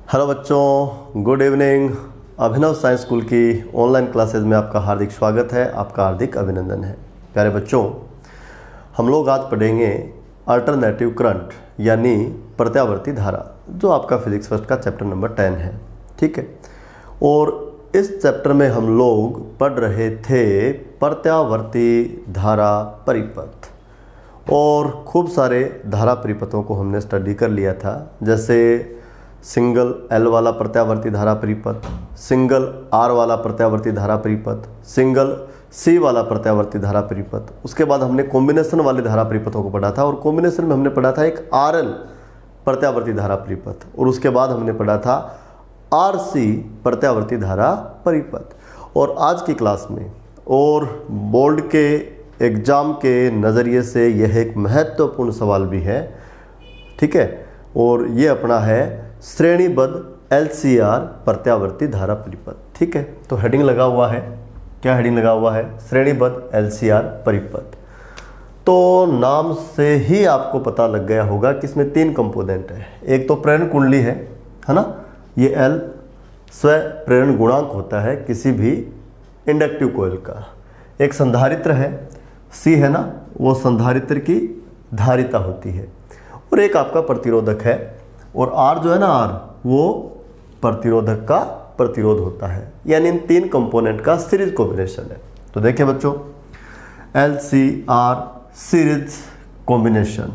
Hello बच्चों, good evening. अभिनव science school की online classes में आपका हार्दिक स्वागत है, आपका हार्दिक अभिनंदन है। प्यारे बच्चों, हम लोग आज पढ़ेंगे अल्टरनेटिव करंट यानी प्रत्यावर्ती धारा, जो आपका फिजिक्स फर्स्ट का चैप्टर नंबर 10 है। ठीक है, और इस चैप्टर में हम लोग पढ़ रहे थे प्रत्यावर्ती धारा परिपथ, और खूब सारे धारा परिपथों को हमने स्टडी कर लिया था, जैसे सिंगल एल वाला प्रत्यावर्ती धारा परिपथ, सिंगल आर वाला प्रत्यावर्ती धारा परिपथ, सिंगल सी वाला प्रत्यावर्ती धारा परिपथ। उसके बाद हमने कॉम्बिनेशन वाले धारा परिपथों को पढ़ा था, और कॉम्बिनेशन में हमने पढ़ा था एक आर एल प्रत्यावर्ती धारा परिपथ, और उसके बाद हमने पढ़ा था आर सी प्रत्यावर्ती धारा परिपथ। और आज की क्लास में और बोर्ड के एग्ज़ाम के नज़रिए से यह एक महत्वपूर्ण सवाल भी है। ठीक है, और ये अपना है श्रेणीबद्ध एलसीआर प्रत्यावर्ती धारा परिपथ। ठीक है, तो हेडिंग लगा हुआ है, क्या हेडिंग लगा हुआ है? श्रेणीबद्ध एलसीआर परिपथ। तो नाम से ही आपको पता लग गया होगा कि इसमें 3 कंपोनेंट है। एक तो प्रेरण कुंडली है ना, ये एल स्व प्रेरण गुणांक होता है किसी भी इंडक्टिव कोयल का। एक संधारित्र है, सी है ना, वो संधारित्र की धारिता होती है। और एक आपका प्रतिरोधक है, और आर जो है ना, आर वो प्रतिरोधक का प्रतिरोध होता है। यानी इन 3 कंपोनेंट का सीरीज कॉम्बिनेशन है। तो देखिए बच्चों, L C R series combination,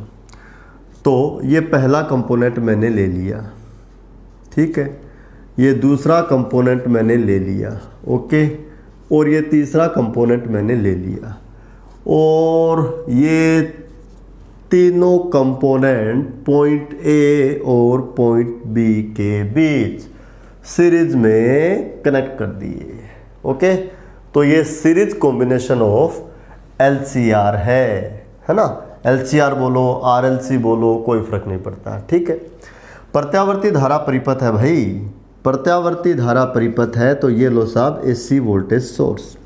तो ये पहला कंपोनेंट मैंने ले लिया। ठीक है, ये दूसरा कंपोनेंट मैंने ले लिया, ओके, और ये तीसरा कंपोनेंट मैंने ले लिया, और ये तीनों कंपोनेंट पॉइंट ए और पॉइंट बी के बीच सीरीज में कनेक्ट कर दिए। ओके, तो ये सीरीज कॉम्बिनेशन ऑफ एलसीआर है ना। एलसीआर बोलो, आरएलसी बोलो, कोई फर्क नहीं पड़ता। ठीक है, प्रत्यावर्ती धारा परिपथ है भाई, प्रत्यावर्ती धारा परिपथ है। तो ये लो साहब एसी वोल्टेज सोर्स,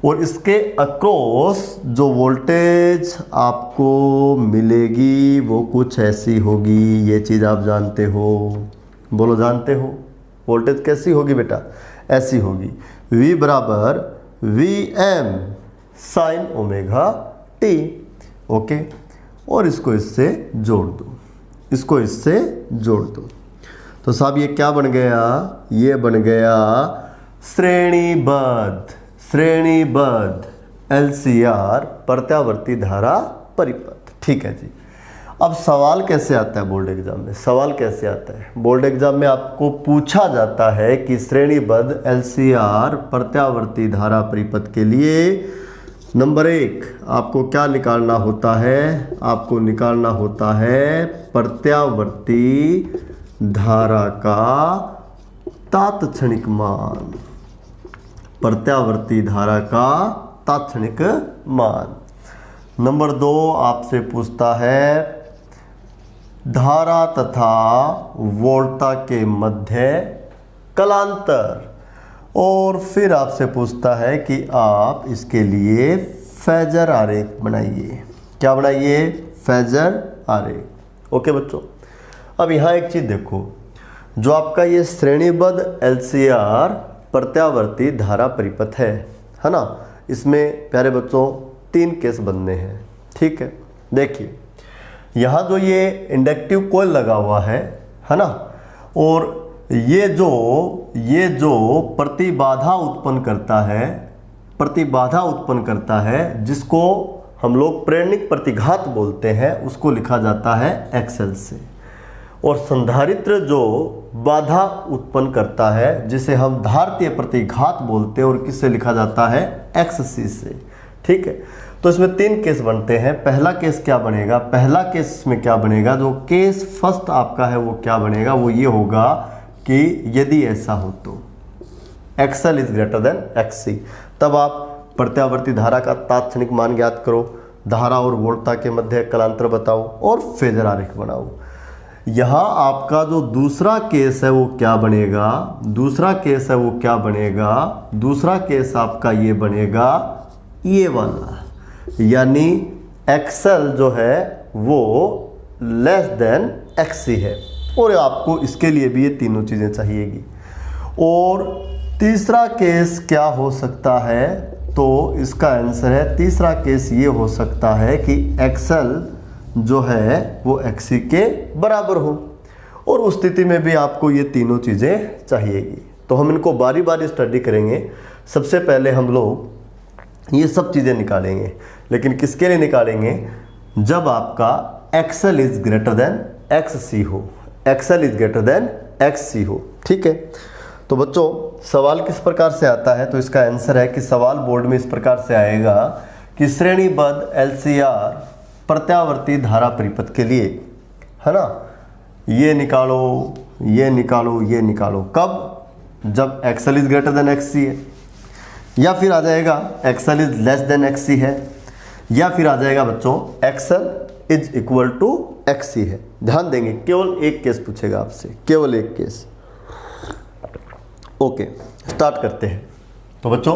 और इसके अक्रॉस जो वोल्टेज आपको मिलेगी वो कुछ ऐसी होगी। ये चीज़ आप जानते हो, बोलो जानते हो? वोल्टेज कैसी होगी बेटा? ऐसी होगी, V बराबर VM sign omega T. Okay, और इसको इससे जोड़ दो, इसको इससे जोड़ दो, तो साहब ये क्या बन गया? ये बन गया श्रेणीबद्ध एलसीआर प्रत्यावर्ती धारा परिपथ। ठीक है जी। अब सवाल कैसे आता है बोर्ड एग्जाम में? सवाल कैसे आता है बोर्ड एग्जाम में? आपको पूछा जाता है कि श्रेणीबद्ध एलसीआर प्रत्यावर्ती धारा परिपथ के लिए नंबर 1 आपको क्या निकालना होता है? आपको निकालना होता है प्रत्यावर्ती धारा का तात्क्षणिक मान, प्रत्यावर्ती धारा का तात्क्षणिक मान। नंबर 2 आपसे पूछता है धारा तथा वोल्टता के मध्य कलांतर, और फिर आपसे पूछता है कि आप इसके लिए फेजर आरेख बनाइए। क्या बनाइए? फेजर आरेख। ओके बच्चों, अब यहाँ एक चीज़ देखो, जो आपका ये श्रेणीबद्ध एलसीआर प्रत्यावर्ती धारा परिपथ है ना, इसमें प्यारे बच्चों 3 केस बनने हैं। ठीक है, देखिए यहाँ जो ये इंडक्टिव कॉइल लगा हुआ है ना, और ये जो प्रतिबाधा उत्पन्न करता है, जिसको हम लोग प्रेरणिक प्रतिघात बोलते हैं, उसको लिखा जाता है एक्सएल से। और संधारित्र जो बाधा उत्पन्न करता है, जिसे हम धारतीय प्रतिघात बोलते हैं, और किससे लिखा जाता है? एक्ससी से। ठीक है, तो इसमें 3 केस बनते हैं। पहला केस क्या बनेगा? पहला केस में क्या बनेगा? जो केस फर्स्ट आपका है वो क्या बनेगा? वो ये होगा कि यदि ऐसा हो तो एक्सएल इज ग्रेटर देन एक्ससी, तब आप प्रत्यावर्ती धारा का तात्क्षणिक मान ज्ञात करो, धारा और वोल्टता के मध्य कलांतर बताओ, और फेजर आरेख बनाओ। यहाँ आपका जो दूसरा केस है वो क्या बनेगा? दूसरा केस है वो क्या बनेगा? दूसरा केस आपका ये बनेगा, ये वाला, यानी एक्सएल जो है वो लेस देन एक्ससी है। और आपको इसके लिए भी ये तीनों चीज़ें चाहिएगी। और तीसरा केस क्या हो सकता है, तो इसका आंसर है, तीसरा केस ये हो सकता है कि एक्सल जो है वो एक्सी के बराबर हो, और उस स्थिति में भी आपको ये तीनों चीज़ें चाहिएगी। तो हम इनको बारी बारी स्टडी करेंगे। सबसे पहले हम लोग ये सब चीज़ें निकालेंगे, लेकिन किसके लिए निकालेंगे, जब आपका X L is greater than X C हो, X L is greater than X C हो। ठीक है, तो बच्चों सवाल किस प्रकार से आता है, तो इसका आंसर है कि सवाल बोर्ड में इस प्रकार से आएगा कि श्रेणीबद्ध एलसीआर प्रत्यावर्ती धारा परिपथ के लिए, है ना, ये निकालो, ये निकालो, ये निकालो। कब, जब X L is greater than X C है, या फिर आ जाएगा X L is less than X C है, या फिर आ जाएगा बच्चों X L is equal to X C है। ध्यान देंगे, केवल एक केस पूछेगा आपसे, केवल एक केस। ओके, स्टार्ट करते हैं। तो बच्चों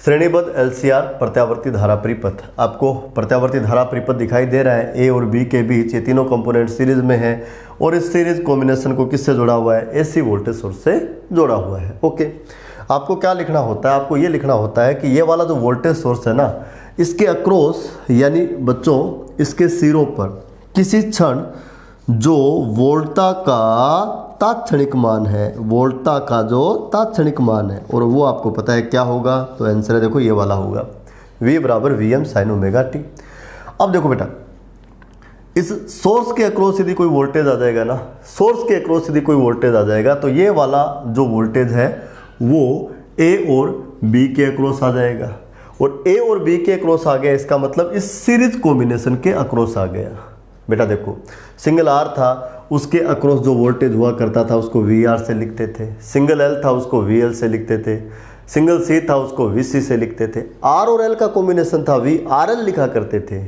श्रेणीबद्ध एलसीआर प्रत्यावर्ती धारा परिपथ, आपको प्रत्यावर्ती धारा परिपथ दिखाई दे रहा है, ए और बी के बीच ये तीनों कंपोनेंट सीरीज में है, और इस सीरीज कॉम्बिनेशन को किससे जोड़ा हुआ है, एसी वोल्टेज सोर्स से जोड़ा हुआ है। ओके, आपको क्या लिखना होता है, आपको ये लिखना होता है कि ये वाला जो वोल्टेज सोर्स है ना, इसके अक्रॉस, यानी बच्चों इसके सिरों पर किसी क्षण जो वोल्टता का तात्क्षणिक मान है, वोल्टता का जो तात्क्षणिक मान है, और वो आपको पता है क्या होगा, तो आंसर है देखो ये वाला होगा, V बराबर Vm sin ओमेगा टी। अब देखो बेटा, इस सोर्स के अक्रॉस यदि कोई वोल्टेज आ जाएगा ना, सोर्स के अक्रॉस यदि कोई वोल्टेज आ जाएगा, तो ये वाला जो वोल्टेज है वो A और B के अक्रॉस आ जाएगा, और A और B के अक्रॉस आ गया, इसका मतलब इस सीरीज कॉम्बिनेशन के अक्रॉस आ गया। बेटा देखो, सिंगल R था, उसके अक्रॉस जो वोल्टेज हुआ करता था उसको VR से लिखते थे, सिंगल L था उसको VL से लिखते थे, सिंगल C था उसको VC से लिखते थे, R और L का कॉम्बिनेशन था VRL लिखा करते थे,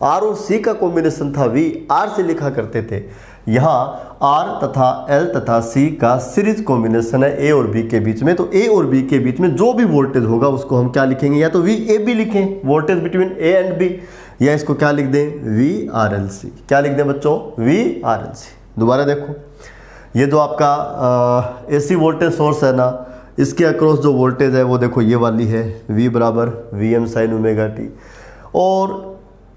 R और C का कॉम्बिनेशन था VR से लिखा करते थे। यहाँ R तथा L तथा C का सीरीज कॉम्बिनेशन है A और B के बीच में, तो A और B के बीच में जो भी वोल्टेज होगा उसको हम क्या लिखेंगे, या तो VAB लिखें, voltage between A and B, या इसको क्या लिख दें, VRLC। क्या लिख दें बच्चों, VRLC। दोबारा देखो, ये जो आपका AC वोल्टेज सोर्स है ना, इसके अक्रॉस जो वोल्टेज है वो देखो ये वाली है, V बराबर Vm sin ओमेगा टी, और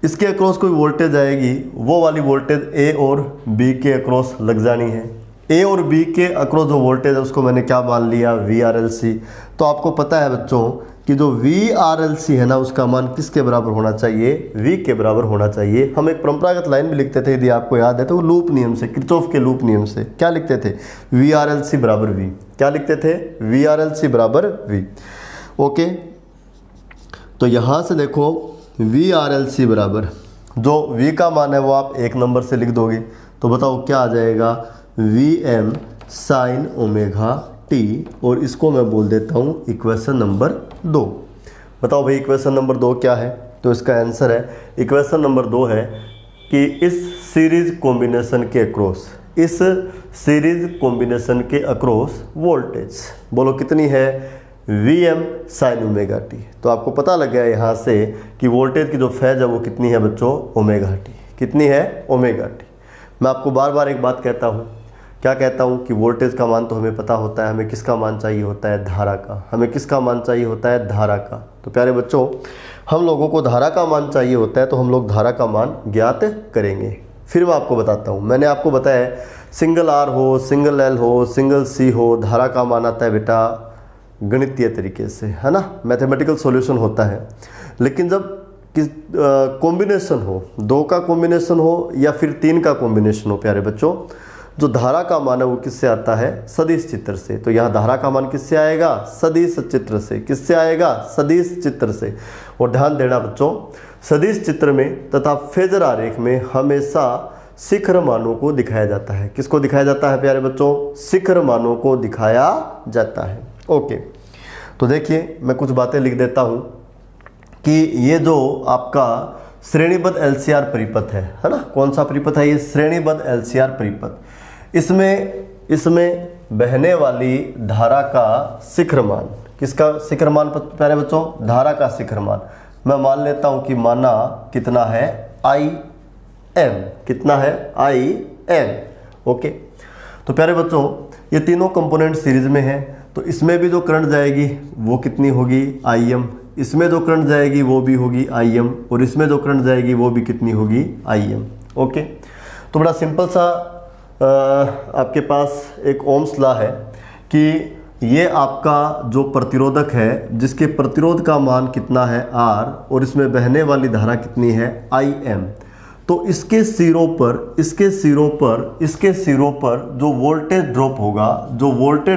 इसके अक्रॉस कोई वोल्टेज आएगी, वो वाली वोल्टेज A और B के अक्रॉस लग जानी है। A और B के अक्रॉस जो वोल्टेज है उसको मैंने क्या मान लिया, VRLC। तो आपको पता है बच्चों कि जो VRLC है ना, उसका मान किसके बराबर होना चाहिए, V के बराबर होना चाहिए। हम एक परंपरागत लाइन भी लिखते थे, यदि आपको याद है तो, लूप नियम से, किरचॉफ के लूप नियम से क्या लिखते थे, VRLC बराबर V। क्या लिखते थे, VRLC बराबर V। ओके, तो यहाँ से देखो VRLC बराबर, जो V का मान है वो आप 1 नंबर से लिख दोगे, तो बताओ क्या आ जाएगा, Vm sin ओमेगा टी, और इसको मैं बोल देता हूँ इक्वेशन नंबर 2। बताओ भाई इक्वेशन नंबर 2 क्या है, तो इसका आंसर है, इक्वेशन नंबर 2 है कि इस सीरीज कॉम्बिनेशन के अक्रॉस, इस सीरीज कॉम्बिनेशन के अक्रॉस वोल्टेज बोलो कितनी है, Vm sin ओमेगा टी। तो आपको पता लग गया यहाँ से कि वोल्टेज की जो फेज है वो कितनी है बच्चों, ओमेगा टी। कितनी है, ओमेगा टी। मैं आपको बार बार एक बात कहता हूँ, क्या कहता हूँ कि वोल्टेज का मान तो हमें पता होता है, हमें किसका मान चाहिए होता है, धारा का। हमें किसका मान चाहिए होता है, धारा का। तो प्यारे बच्चों, हम लोगों को धारा का मान चाहिए होता है, तो हम लोग धारा का मान ज्ञात करेंगे। फिर मैं आपको बताता हूँ, मैंने आपको बताया सिंगल R हो, सिंगल L हो, सिंगल C हो, धारा का मान आता है बेटा गणितीय तरीके से, है ना, मैथमेटिकल सॉल्यूशन होता है। लेकिन जब किस कॉम्बिनेशन हो, 2 का कॉम्बिनेशन हो या फिर 3 का कॉम्बिनेशन हो, प्यारे बच्चों, जो धारा का मान है वो किससे आता है, सदिश चित्र से। तो यहाँ धारा का मान किससे आएगा, सदिश चित्र से। किससे आएगा, सदिश चित्र से। और ध्यान देना बच्चों, सदिश चित्र में तथा फेजर आरेख में हमेशा शिखर मानों को दिखाया जाता है। किसको दिखाया जाता है प्यारे बच्चों, शिखर मानों को दिखाया जाता है। ओके, तो देखिए मैं कुछ बातें लिख देता हूँ कि ये जो आपका श्रेणीबद्ध एलसीआर परिपथ है ना, कौन सा परिपथ है ये, श्रेणीबद्ध एलसीआर परिपथ। इसमें बहने वाली धारा का शिखर मान, किसका शिखर मान प्यारे बच्चों, धारा का शिखर मान मैं मान लेता हूं कि माना कितना है, IM। कितना है, IM। ओके, तो प्यारे बच्चों ये तीनों कंपोनेंट सीरीज में है, तो इसमें भी जो करंट जाएगी वो कितनी होगी Im, इसमें जो करंट जाएगी वो भी होगी Im, और इसमें जो करंट जाएगी वो भी कितनी होगी Im। ओके, तो बड़ा सिंपल सा आपके पास एक ओम्स लॉ है कि ये आपका जो प्रतिरोधक है जिसके प्रतिरोध का मान कितना है R और इसमें बहने वाली धारा कितनी है Im, तो इसके सिरों पर जो वोल्टेज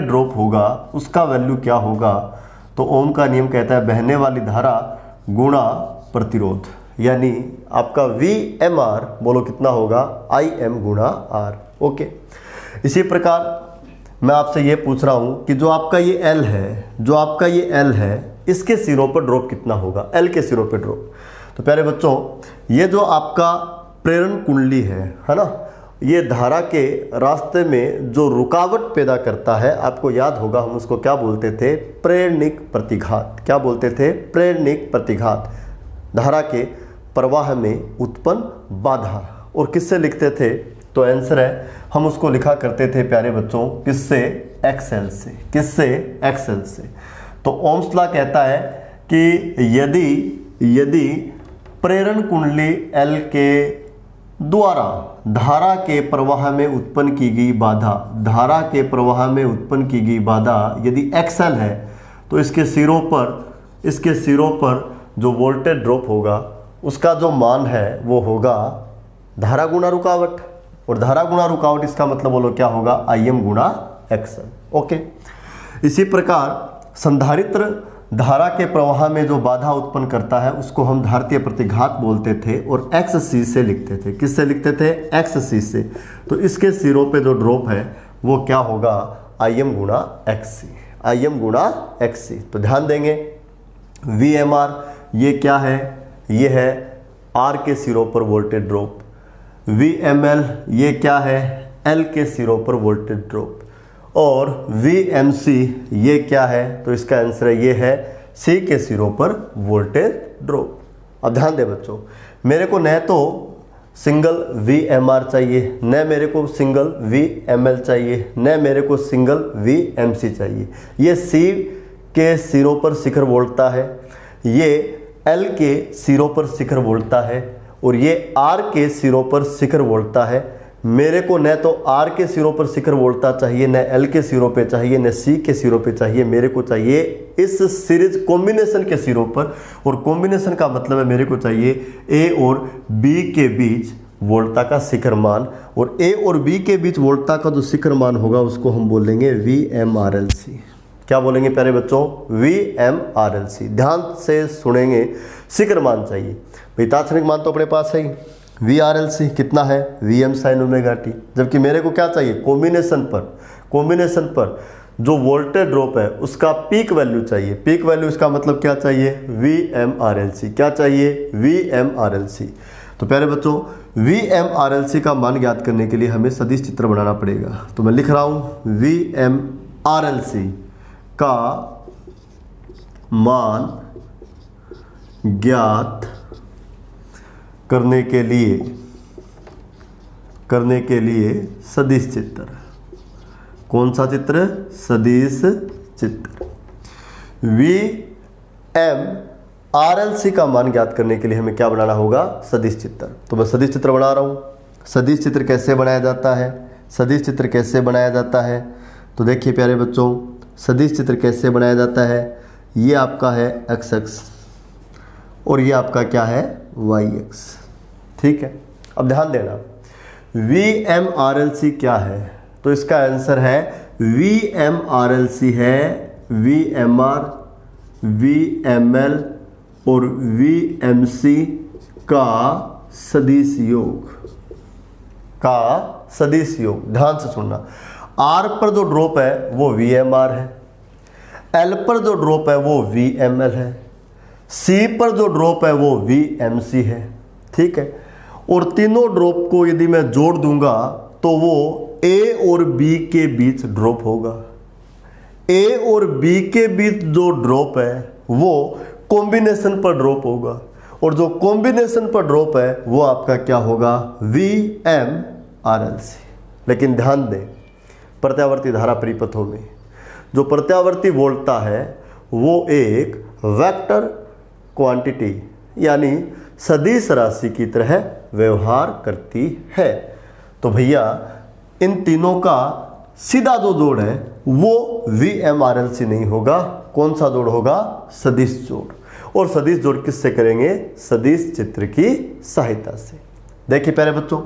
ड्रॉप होगा उसका वैल्यू क्या होगा, तो ओम का नियम कहता है बहने वाली धारा गुणा प्रतिरोध, यानी आपका VMR बोलो कितना होगा Im गुणा R। ओके, इसी प्रकार मैं आपसे ये पूछ रहा हूँ कि जो आपका ये L है इसके सिरों पर ड्रॉप कितना होगा, L के सिरों पर ड्रॉप। तो प्यारे बच्चों ये जो आपका प्रेरण कुंडली है ना, ये धारा के रास्ते में जो रुकावट पैदा करता है, आपको याद होगा हम उसको क्या बोलते थे, प्रेरणिक प्रतिघात। क्या बोलते थे, प्रेरणिक प्रतिघात, धारा के प्रवाह में उत्पन्न बाधा। और किससे लिखते थे, तो आंसर है हम उसको लिखा करते थे प्यारे बच्चों किससे, XL से। किससे, XL से। तो ओम्स लॉ कहता है कि यदि प्रेरण कुंडली L के द्वारा धारा के प्रवाह में उत्पन्न की गई बाधा यदि XL है, तो इसके सिरों पर जो वोल्टेज ड्रॉप होगा उसका जो मान है वो होगा धारा गुणा रुकावट, और धारा गुणा रुकावट इसका मतलब बोलो क्या होगा, Im गुणा XL। ओके, इसी प्रकार संधारित्र धारा के प्रवाह में जो बाधा उत्पन्न करता है उसको हम धारितीय प्रतिघात बोलते थे और XC से लिखते थे। किससे लिखते थे, XC से। तो इसके सिरों पे जो ड्रॉप है वो क्या होगा, Im गुणा XC। तो ध्यान देंगे VMR ये क्या है, ये है R के सिरों पर वोल्टेज ड्रॉप। VML ये क्या है, L के सिरों पर वोल्टेज ड्रॉप। और VMC ये क्या है, तो इसका आंसर ये है C के सिरों पर वोल्टेज ड्रॉप। अब ध्यान दे बच्चों, मेरे को न तो सिंगल VMR चाहिए, न मेरे को सिंगल VML चाहिए, न मेरे को सिंगल VMC चाहिए। ये C के सिरों पर शिखर वोल्टता है, ये L के सिरों पर शिखर वोल्टता है, और ये R के सिरों पर शिखर वोल्टता है। मेरे को न तो R के सिरों पर शिखर वोल्टता चाहिए, न L के सिरों पे चाहिए, न C के सिरों पे चाहिए, मेरे को चाहिए इस सीरीज कॉम्बिनेशन के सिरों पर। और कॉम्बिनेशन का मतलब है मेरे को चाहिए A और B के बीच वोल्टता का शिखर मान, और A और B के बीच वोल्टता का जो शिखर मान होगा उसको हम बोलेंगे VMRLC। क्या बोलेंगे प्यारे बच्चों, VMRLC। ध्यान से सुनेंगे, शिखर मान चाहिए भाई, तात्क्षणिक मान तो अपने पास है ही, VRLC कितना है, Vm sin ओमेगा t। जबकि मेरे को क्या चाहिए, कॉम्बिनेशन पर जो वोल्टेज ड्रॉप है उसका पीक वैल्यू चाहिए। पीक वैल्यू इसका मतलब क्या चाहिए, VMRLC। क्या चाहिए, VMRLC। तो प्यारे बच्चों VMRLC का मान ज्ञात करने के लिए हमें सदिश चित्र बनाना पड़ेगा। तो मैं लिख रहा हूँ VMRLC का मान ज्ञात करने के लिए सदिश चित्र। कौन सा चित्र, सदिश चित्र। VMRLC का मान ज्ञात करने के लिए हमें क्या बनाना होगा, सदिश चित्र। तो मैं सदिश चित्र बना रहा हूँ। सदिश चित्र कैसे बनाया जाता है, तो देखिए प्यारे बच्चों सदिश चित्र कैसे बनाया जाता है। ये आपका है x अक्ष और ये आपका क्या है, y अक्ष। ठीक है, अब ध्यान देना VMRLC क्या है, तो इसका आंसर है VMRLC है VMR, VML और VMC का सदिश योग। ध्यान से सुनना, R पर जो ड्रॉप है वो VMR है, L पर जो ड्रॉप है वो VML है, C पर जो ड्रॉप है वो VMC है। ठीक है, और तीनों ड्रॉप को यदि मैं जोड़ दूंगा तो वो A और B के बीच ड्रॉप होगा। A और B के बीच जो ड्रॉप है वो कॉम्बिनेशन पर ड्रॉप होगा, और जो कॉम्बिनेशन पर ड्रॉप है वो आपका क्या होगा, VMRLC। लेकिन ध्यान दें प्रत्यावर्ती धारा परिपथों में जो प्रत्यावर्ती वोल्टता है वो एक वेक्टर क्वांटिटी यानी सदिश राशि की तरह व्यवहार करती है। तो भैया इन तीनों का सीधा जो जोड़ है वो VMRLC नहीं होगा। कौन सा जोड़ होगा? सदिश जोड़। और सदिश जोड़ किससे करेंगे? सदिश चित्र की सहायता से। देखिए प्यारे बच्चों,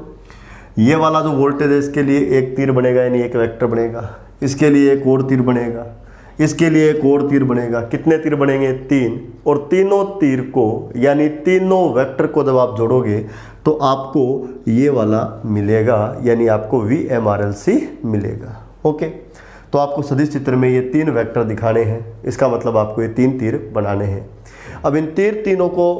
ये वाला जो वोल्टेज है इसके लिए एक तीर बनेगा यानी एक वेक्टर बनेगा, इसके लिए एक और तीर बनेगा, इसके लिए एक और तीर बनेगा। कितने तीर बनेंगे? 3। और तीनों तीर को यानी तीनों वेक्टर को जब आप जोड़ोगे तो आपको ये वाला मिलेगा यानी आपको VMRLC मिलेगा। ओके, तो आपको सदिश चित्र में ये 3 वेक्टर दिखाने हैं, इसका मतलब आपको ये 3 तीर बनाने हैं। अब इन तीनों को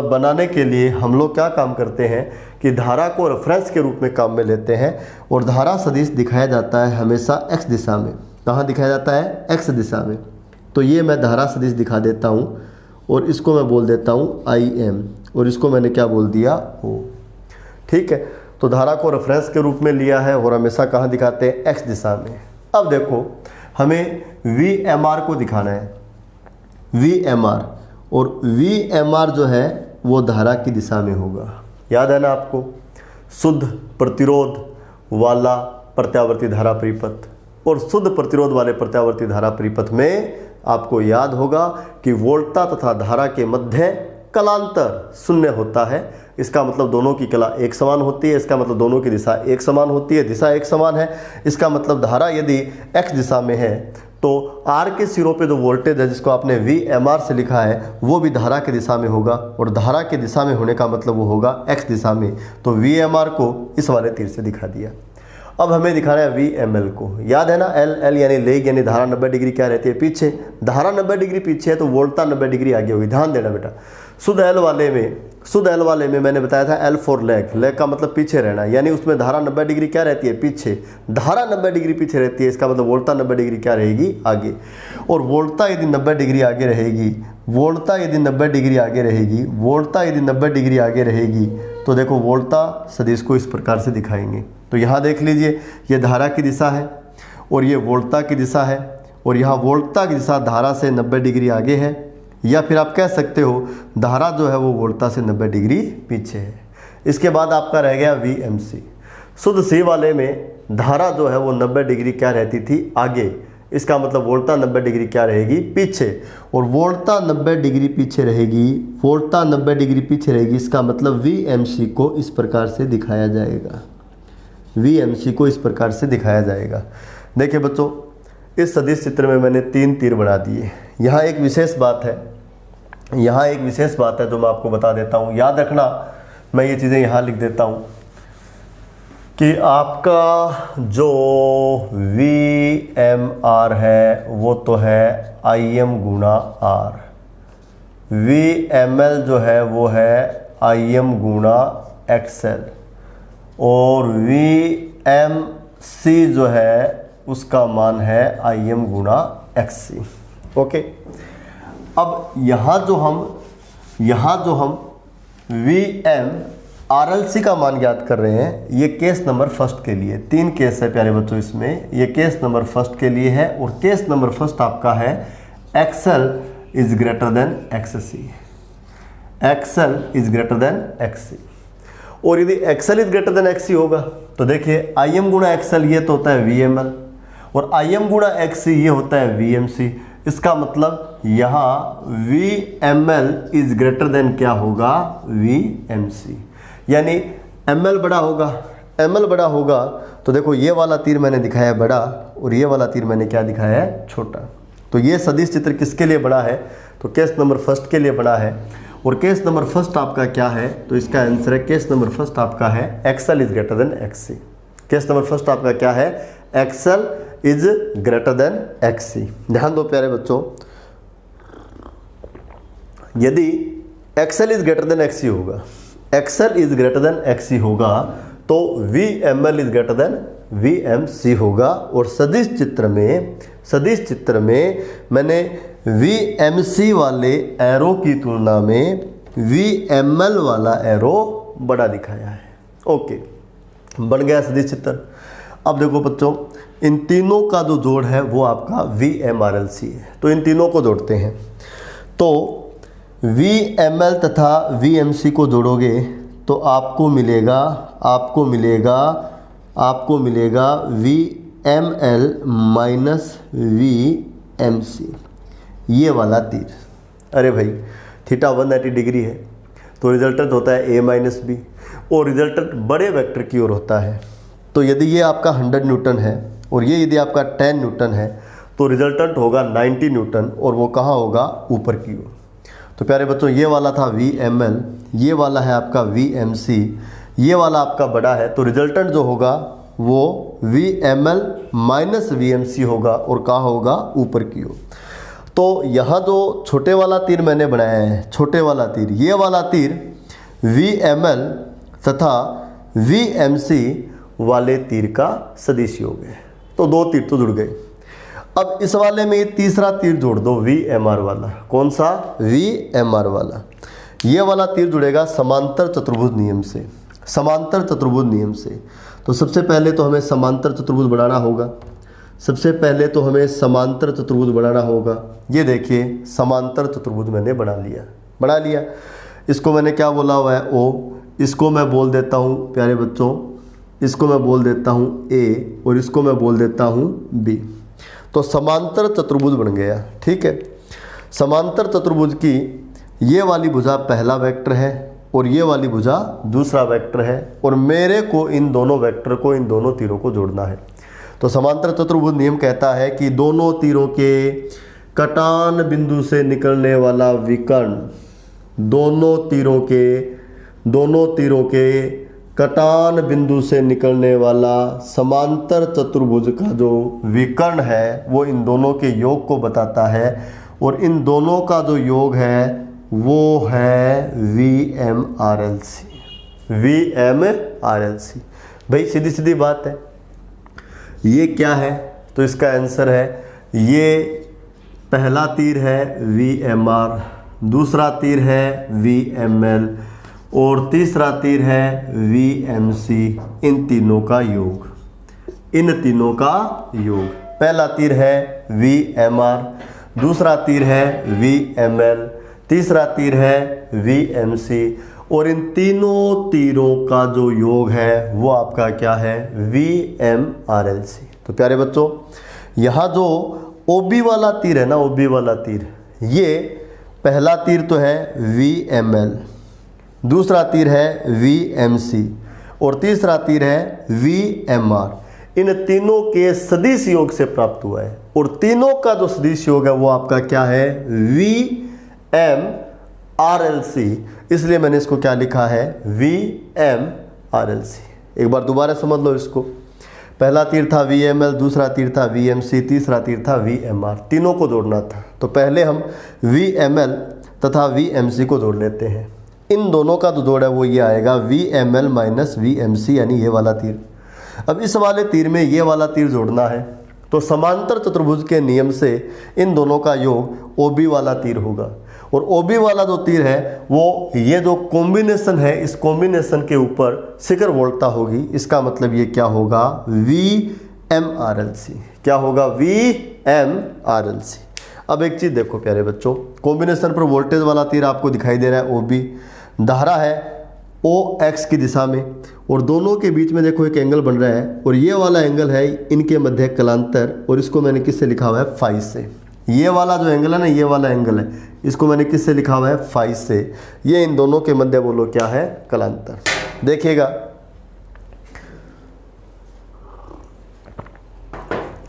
बनाने के लिए हम लोग क्या काम करते हैं कि धारा को रेफरेंस के रूप में काम में लेते हैं और धारा सदिश दिखाया जाता है हमेशा x दिशा में। कहाँ दिखाया जाता है? x दिशा में। तो ये मैं धारा सदिश दिखा देता हूँ और इसको मैं बोल देता हूँ IM और इसको मैंने क्या बोल दिया? O। ठीक है, तो धारा को रेफरेंस के रूप में लिया है और हमेशा कहाँ दिखाते हैं? x दिशा में। अब देखो हमें VMR को दिखाना है, VMR, और VMR जो है वो धारा की दिशा में होगा। याद है ना आपको? शुद्ध प्रतिरोध वाला प्रत्यावर्ती धारा परिपथ और शुद्ध प्रतिरोध वाले प्रत्यावर्ती धारा परिपथ में आपको याद होगा कि वोल्टता तथा धारा के मध्य कलांतर शून्य होता है। इसका मतलब दोनों की कला एक समान होती है, इसका मतलब दोनों की दिशा एक समान होती है, दिशा एक समान है। इसका मतलब धारा यदि x दिशा में है तो R के सिरों पे जो वोल्टेज है जिसको आपने VMR से लिखा है वो भी धारा की दिशा में होगा और धारा की दिशा में होने का मतलब वो होगा x दिशा में। तो VMR को इस वाले तीर से दिखा दिया। अब हमें दिखाना है VML को। याद है ना? L यानी लेग यानी धारा 90 डिग्री क्या रहती है? पीछे। धारा 90 डिग्री पीछे है तो वोल्टता 90 डिग्री आगे होगी। ध्यान देना बेटा, शुद्ध L वाले में मैंने बताया था L फॉर लेग का मतलब पीछे रहना, यानी उसमें धारा 90 डिग्री क्या रहती है? पीछे। धारा 90 डिग्री पीछे रहती है, इसका मतलब वोल्टता 90 डिग्री क्या रहेगी? आगे। और वोल्टता यदि 90 डिग्री आगे रहेगी, वोल्टता यदि 90 डिग्री आगे रहेगी, वोल्टता यदि 90 डिग्री आगे रहेगी तो देखो वोल्टता सदिश को इस प्रकार से दिखाएंगे। तो यहाँ देख लीजिए, ये धारा की दिशा है और ये वोल्टता की दिशा है और यहाँ वोल्टता की दिशा धारा से 90 डिग्री आगे है, या फिर आप कह सकते हो धारा जो है वो वोल्टता से 90 डिग्री पीछे है। इसके बाद आपका रह गया VMC। शुद्ध C वाले में धारा जो है वो 90 डिग्री क्या रहती थी? आगे। इसका मतलब वोल्टता 90 डिग्री क्या रहेगी? पीछे। और वोल्टता 90 डिग्री पीछे रहेगी, वोल्टता 90 डिग्री पीछे रहेगी, इसका मतलब VMC को इस प्रकार से दिखाया जाएगा। VMC को इस प्रकार से दिखाया जाएगा। देखिए बच्चों, इस सदिश चित्र में मैंने 3 तीर बना दिए। यहाँ एक विशेष बात है जो मैं आपको बता देता हूँ। याद रखना, मैं ये चीज़ें यहाँ लिख देता हूँ कि आपका जो VMR है वो तो है IM गुणा R, VML जो है वो है IM गुणा XL और VMC जो है उसका मान है IM गुणा XC। ओके, अब यहाँ जो हम VMRLC का मान ज्ञात कर रहे हैं, ये केस नंबर फर्स्ट के लिए। 3 केस है प्यारे बच्चों इसमें। ये केस नंबर फर्स्ट के लिए है और केस नंबर फर्स्ट आपका है XL is greater then XC। XL is greater then XC। और यदि XL is greater then XC होगा तो देखिए IM गुणा XL ये तो होता है VML और IM गुणा XC ये होता है VMC। इसका मतलब यहाँ VML इज ग्रेटर देन क्या होगा? VMC। यानी ML बड़ा होगा, ML बड़ा होगा तो देखो ये वाला तीर मैंने दिखाया है बड़ा और ये वाला तीर मैंने क्या दिखाया है? छोटा। तो ये सदिश चित्र किसके लिए बड़ा है? तो केस नंबर फर्स्ट के लिए बड़ा है। और केस नंबर फर्स्ट आपका क्या है? तो इसका आंसर है केस नंबर फर्स्ट आपका है XL is greater then XC। Case number first आपका क्या है? XL is greater then XC। ध्यान दो प्यारे बच्चों, यदि XL is greater then XC होगा, XL is greater then XC होगा तो VML is greater then VMC होगा। और सदिश चित्र में मैंने VMC वाले एरो की तुलना में VML वाला एरो बड़ा दिखाया है। ओके, बन गया सदिश चित्र। अब देखो बच्चों, इन तीनों का जो जोड़ है वो आपका VMRLC है। तो इन तीनों को जोड़ते हैं, तो VML तथा VMC को जोड़ोगे तो आपको मिलेगा VML माइनस VMC, ये वाला तीर। अरे भाई थीटा 190 डिग्री है तो रिजल्टेंट होता है A माइनस B, और रिजल्टेंट बड़े वेक्टर की ओर होता है। तो यदि ये आपका 100 न्यूटन है और ये यदि आपका 10 न्यूटन है तो रिजल्टेंट होगा 90 न्यूटन, और वो कहाँ होगा, ऊपर की ओर। तो प्यारे बच्चों ये वाला था VML, ये वाला है आपका VMC, ये वाला आपका बड़ा है, तो रिजल्टेंट जो होगा वो VML माइनस VMC होगा, और कहाँ होगा, ऊपर की ओर। तो यहाँ जो छोटे वाला तीर मैंने बनाया है, छोटे वाला तीर, ये वाला तीर VML तथा VMC वाले तीर का सदिश योग है। तो दो तीर तो जुड़ गए। अब इस वाले में ये तीसरा तीर जोड़ दो, VMR वाला। कौन सा, VMR वाला। ये वाला तीर जुड़ेगा समांतर चतुर्भुज नियम से, समांतर चतुर्भुज नियम से। तो सबसे पहले तो हमें समांतर चतुर्भुज बनाना होगा, ये देखिए समांतर चतुर्भुज मैंने बना लिया। इसको मैंने क्या बोला हुआ है, O, इसको मैं बोल देता हूँ प्यारे बच्चों, इसको मैं बोल देता हूँ A, और इसको मैं बोल देता हूँ B। तो समांतर चतुर्भुज बन गया, ठीक है। समांतर चतुर्भुज की ये वाली भुजा पहला वेक्टर है और ये वाली भुजा दूसरा वेक्टर है, और मेरे को इन दोनों वेक्टर को, इन दोनों तीरों को जोड़ना है। तो समांतर चतुर्भुज नियम कहता है कि दोनों तीरों के कटान बिंदु से निकलने वाला विकर्ण, दोनों तीरों के कटान बिंदु से निकलने वाला समांतर चतुर्भुज का जो विकर्ण है वो इन दोनों के योग को बताता है, और इन दोनों का जो योग है वो है VMRLC। भाई सीधी सीधी बात है। ये क्या है, तो इसका आंसर है, ये पहला तीर है VMR, दूसरा तीर है VML, और तीसरा तीर है VMC। इन तीनों का योग, पहला तीर है VMR, दूसरा तीर है VML, तीसरा तीर है VMC, और इन तीनों तीरों का जो योग है वो आपका क्या है, VMRLC। तो प्यारे बच्चों यहाँ जो OB वाला तीर है ना, OB वाला तीर, ये पहला तीर तो है VML, दूसरा तीर है VMC, और तीसरा तीर है VMR। इन तीनों के सदिश योग से प्राप्त हुआ है, और तीनों का जो सदिश योग है वो आपका क्या है, VMRLC। इसलिए मैंने इसको क्या लिखा है, VMRLC। एक बार दोबारा समझ लो इसको। पहला तीर था VML, दूसरा तीर था VMC, तीसरा तीर था VMR, तीनों को जोड़ना था। तो पहले हम VML तथा VMC को जोड़ लेते हैं। इन दोनों का जो जोड़ है वो ये आएगा VML माइनस VMC, यानी ये वाला तीर। अब इस वाले तीर में ये वाला तीर जोड़ना है, तो समांतर चतुर्भुज के नियम से इन दोनों का योग OB वाला तीर होगा, और OB वाला जो तीर है वो ये जो कॉम्बिनेशन है, इस कॉम्बिनेशन के ऊपर शिखर वोल्टता होगी। इसका मतलब ये क्या होगा, VMRLC। क्या होगा, VMRLC। अब एक चीज़ देखो प्यारे बच्चों, कॉम्बिनेशन पर वोल्टेज वाला तीर आपको दिखाई दे रहा है OB, धारा है OX की दिशा में, और दोनों के बीच में देखो एक एंगल बन रहा है, और ये वाला एंगल है इनके मध्य कलांतर, और इसको मैंने किससे लिखा हुआ है, फाई से। ये वाला जो एंगल है ना, ये वाला एंगल है, इसको मैंने किससे लिखा हुआ है, फाई से। ये इन दोनों के मध्य बोलो क्या है, कलांतर। देखिएगा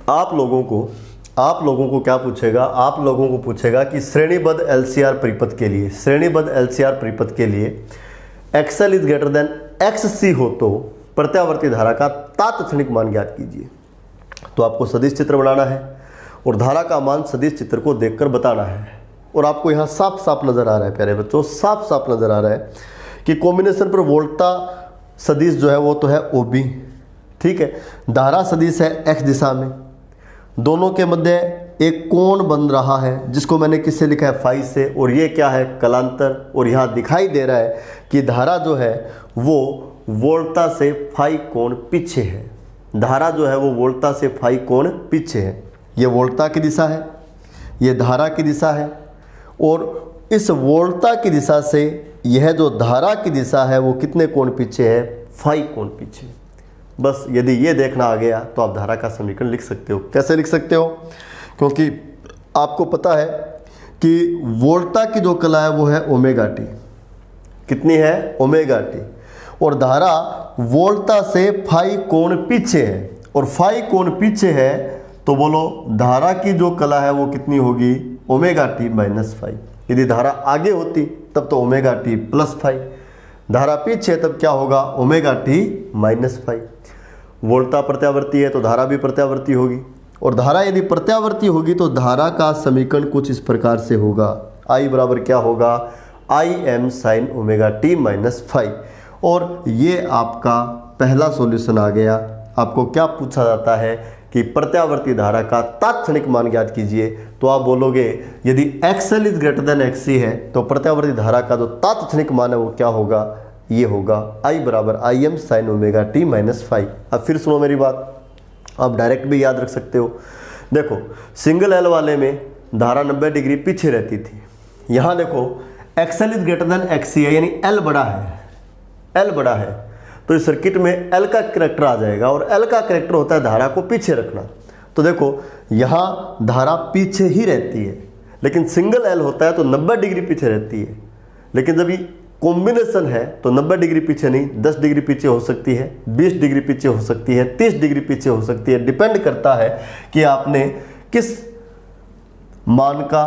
आप लोगों को क्या पूछेगा, आप लोगों को पूछेगा कि श्रेणीबद्ध LCR परिपथ के लिए XL is greater then XC हो तो प्रत्यावर्ती धारा का तात्क्षणिक मान ज्ञात कीजिए। तो आपको सदिश चित्र बनाना है और धारा का मान सदिश चित्र को देखकर बताना है, और आपको यहाँ साफ साफ नजर आ रहा है प्यारे बच्चों, साफ साफ नजर आ रहा है कि कॉम्बिनेशन पर वोल्टा सदिश जो है वो तो है OB, ठीक है। धारा सदिश है X दिशा में, दोनों के मध्य एक कोण बन रहा है जिसको मैंने किससे लिखा है, फाई से, और ये क्या है, कलांतर। और यहाँ दिखाई दे रहा है कि धारा जो है वो वोल्टा से फाई कोण पीछे है। धारा जो है वो वोल्टा से फाई कोण पीछे है। ये वोल्टा की दिशा है, ये धारा की दिशा है, और इस वोल्टा की दिशा से यह जो धारा की दिशा है वो कितने कोण पीछे है, फाई कोण पीछे। बस यदि ये देखना आ गया तो आप धारा का समीकरण लिख सकते हो। कैसे लिख सकते हो? क्योंकि आपको पता है कि वोल्टा की जो कला है वो है ओमेगा टी। कितनी है? Omega T. और धारा वोल्टा से फाई कोण पीछे है, और फाई कोण पीछे है तो बोलो धारा की जो कला है वो कितनी होगी, ओमेगा टी माइनस फाई। यदि धारा आगे होती तब तो ओमेगा टी प्लस फाई, धारा पीछे तब क्या होगा, ओमेगा टी माइनस फाई। वोल्टा प्रत्यावर्ती है तो धारा भी प्रत्यावर्ती होगी, और धारा यदि प्रत्यावर्ती होगी तो धारा का समीकरण कुछ इस प्रकार से होगा, आई बराबर क्या होगा, I M sine omega T minus phi. और ये आपका पहला सॉल्यूशन आ गया। आपको क्या पूछा जाता है कि प्रत्यावर्ती धारा का तात्क्षणिक मान ज्ञात कीजिए, तो आप बोलोगे यदि XL is greater then XC है तो प्रत्यावर्ती धारा का जो तात्क्षणिक मान है वो क्या होगा, ये होगा I बराबर I M sine omega T minus phi. अब फिर सुनो मेरी बात, आप डायरेक्ट भी याद रख सकते हो। देखो सिंगल L वाले में धारा 90 डिग्री पीछे रहती थी। यहाँ देखो XL is greater then XC है, यानी L बड़ा है, L बड़ा है, तो इस सर्किट में L का करैक्टर आ जाएगा, और L का करैक्टर होता है धारा को पीछे रखना। तो देखो यहाँ धारा पीछे ही रहती है, लेकिन सिंगल L होता है तो 90 डिग्री पीछे रहती है। लेकिन जब ये कॉम्बिनेशन है तो 90 डिग्री पीछे नहीं, 10 डिग्री पीछे हो सकती है, 20 डिग्री पीछे हो सकती है, 30 डिग्री पीछे हो सकती है। डिपेंड करता है कि आपने किस मान का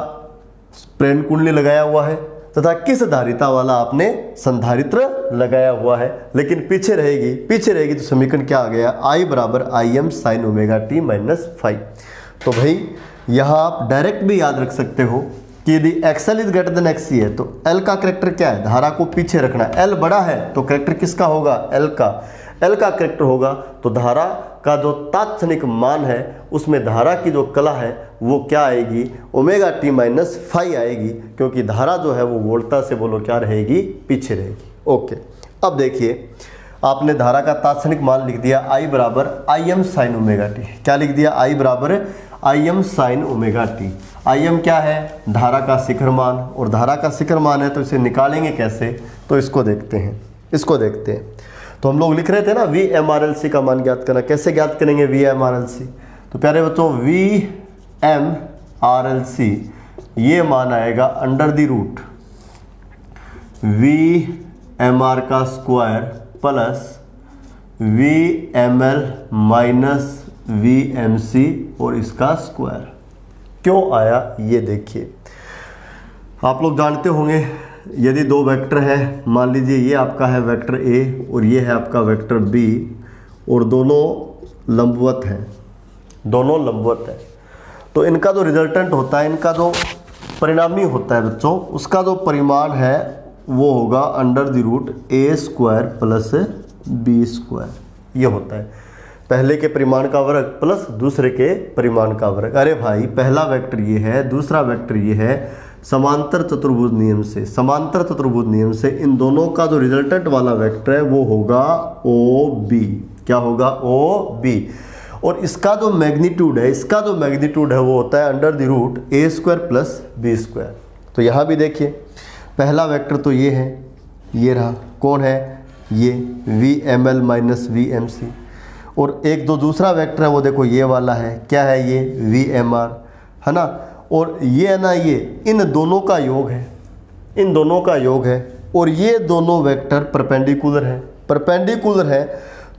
प्रेरण कुंडली लगाया हुआ है तथा किस धारिता वाला आपने संधारित्र लगाया हुआ है। लेकिन पीछे रहेगी तो समीकरण क्या आ गया, आई बराबर I M sine omega T minus phi. तो भाई यहाँ आप डायरेक्ट भी याद रख सकते हो कि यदि XL is greater then XC है तो L का करैक्टर क्या है, धारा को पीछे रखना। L बड़ा है तो करैक्टर किसका होगा, L का करैक्टर होगा, तो धारा का जो तात्क्षणिक मान है उसमें धारा की जो कला है वो क्या आएगी, ओमेगा टी माइनस फाई आएगी, क्योंकि धारा जो है वो वोल्टा से बोलो क्या रहेगी, पीछे रहेगी। ओके, अब देखिए आपने धारा का तात्क्षणिक मान लिख दिया I बराबर I M sine omega T. क्या लिख दिया, I बराबर I M sine omega T. I am क्या है, धारा का शिखर मान, और धारा का शिखर मान है तो इसे निकालेंगे कैसे, तो इसको देखते हैं। तो हम लोग लिख रहे थे ना VMRLC का मान ज्ञात करना। कैसे ज्ञात करेंगे VMRLC, तो प्यारे बच्चों VMRLC ये मान आएगा अंडर द रूट VMR का square plus VML minus VMC और इसका स्क्वायर। क्यों आया ये देखिए, आप लोग जानते होंगे यदि दो वेक्टर है, मान लीजिए ये आपका है वेक्टर A और ये है आपका वेक्टर B, और दोनों लंबवत है, तो इनका जो रिजल्टेंट होता है, इनका जो परिणामी होता है बच्चों, उसका जो परिमाण है वो होगा under the root A square plus B square. ये होता है पहले के परिमाण का वर्ग प्लस दूसरे के परिमाण का वर्ग। अरे भाई पहला वेक्टर ये है, दूसरा वेक्टर ये है, समांतर चतुर्भुज नियम से इन दोनों का जो रिजल्टेंट वाला वेक्टर है वो होगा OB। क्या होगा, OB। और इसका जो मैग्नीट्यूड है वो होता है under the root A square plus B square. तो यहाँ भी देखिए पहला वेक्टर तो ये है, ये रहा, कौन है ये, VML माइनस VMC। और एक जो दूसरा वेक्टर है वो देखो ये वाला है, क्या है ये, VMR, है ना। और ये है ना, ये इन दोनों का योग है, और ये दोनों वेक्टर परपेंडिकुलर है,